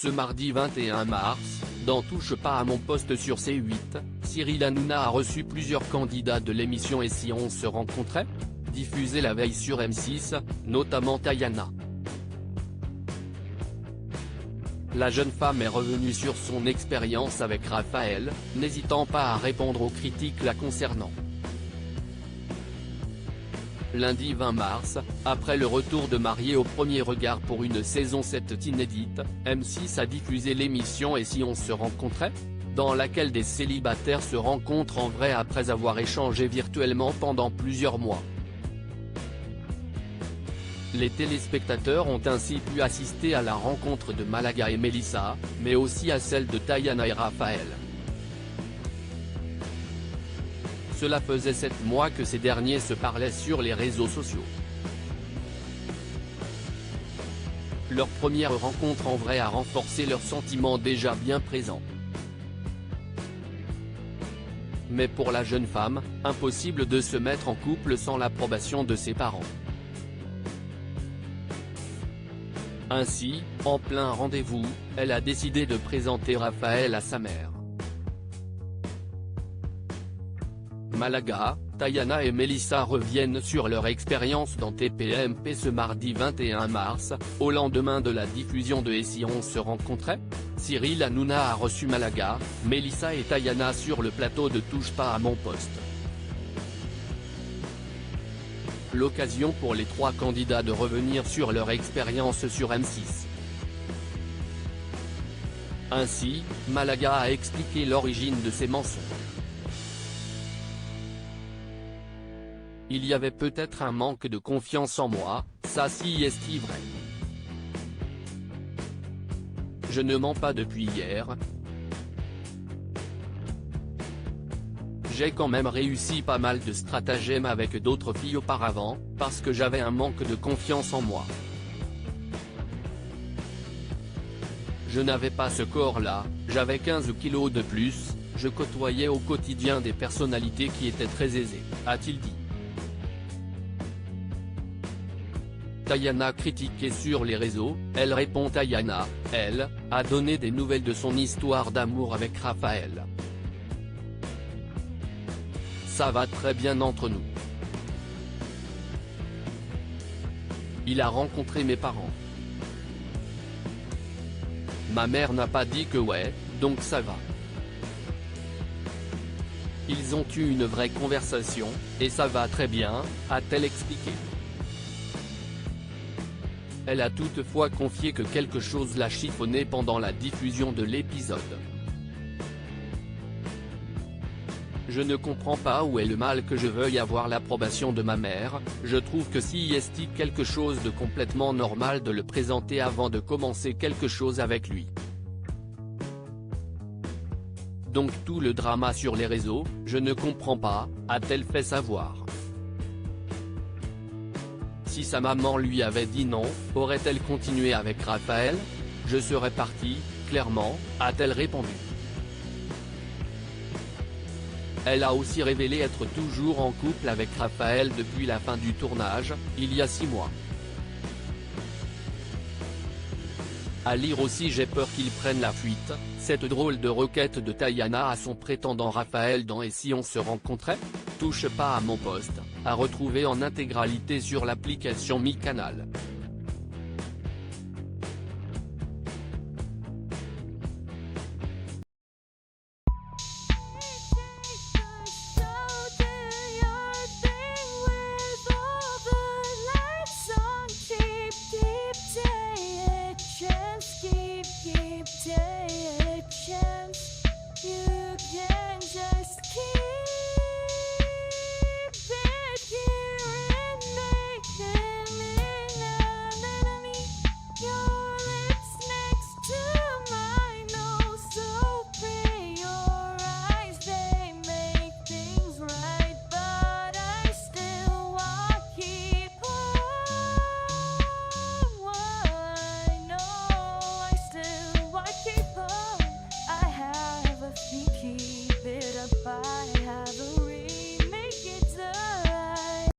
Ce mardi 21 mars, dans Touche pas à mon poste sur C8, Cyril Hanouna a reçu plusieurs candidats de l'émission Et si on se rencontrait, diffusée la veille sur M6, notamment Tayana. La jeune femme est revenue sur son expérience avec Raphaël, n'hésitant pas à répondre aux critiques la concernant. Lundi 20 mars, après le retour de Mariés au premier regard pour une saison 7 inédite, M6 a diffusé l'émission Et si on se rencontrait, dans laquelle des célibataires se rencontrent en vrai après avoir échangé virtuellement pendant plusieurs mois. Les téléspectateurs ont ainsi pu assister à la rencontre de Malaga et Mélissa, mais aussi à celle de Tayana et Raphaël. Cela faisait 7 mois que ces derniers se parlaient sur les réseaux sociaux. Leur première rencontre en vrai a renforcé leurs sentiments déjà bien présents. Mais pour la jeune femme, impossible de se mettre en couple sans l'approbation de ses parents. Ainsi, en plein rendez-vous, elle a décidé de présenter Raphaël à sa mère. Malaga, Tayana et Mélissa reviennent sur leur expérience dans TPMP ce mardi 21 mars, au lendemain de la diffusion de Et si on se rencontrait. Cyril Hanouna a reçu Malaga, Mélissa et Tayana sur le plateau de Touche pas à mon poste. L'occasion pour les 3 candidats de revenir sur leur expérience sur M6. Ainsi, Malaga a expliqué l'origine de ses mensonges. Il y avait peut-être un manque de confiance en moi, ça si est vrai. Je ne mens pas depuis hier. J'ai quand même réussi pas mal de stratagèmes avec d'autres filles auparavant, parce que j'avais un manque de confiance en moi. Je n'avais pas ce corps-là, j'avais 15 kilos de plus, je côtoyais au quotidien des personnalités qui étaient très aisées, a-t-il dit. Tayana critiquée sur les réseaux, elle répond. Tayana, elle, a donné des nouvelles de son histoire d'amour avec Raphaël. Ça va très bien entre nous. Il a rencontré mes parents. Ma mère n'a pas dit que ouais, donc ça va. Ils ont eu une vraie conversation, et ça va très bien, a-t-elle expliqué. Elle a toutefois confié que quelque chose l'a chiffonné pendant la diffusion de l'épisode. Je ne comprends pas où est le mal que je veuille avoir l'approbation de ma mère, je trouve que si est quelque chose de complètement normal de le présenter avant de commencer quelque chose avec lui. Donc tout le drama sur les réseaux, je ne comprends pas, a-t-elle fait savoir. Si sa maman lui avait dit non, aurait-elle continué avec Raphaël? Je serais partie, clairement, a-t-elle répondu. Elle a aussi révélé être toujours en couple avec Raphaël depuis la fin du tournage, il y a 6 mois. À lire aussi. J'ai peur qu'il prenne la fuite, cette drôle de requête de Tayana à son prétendant Raphaël dans Et si on se rencontrait? Touche pas à mon poste, à retrouver en intégralité sur l'application Mi Canal.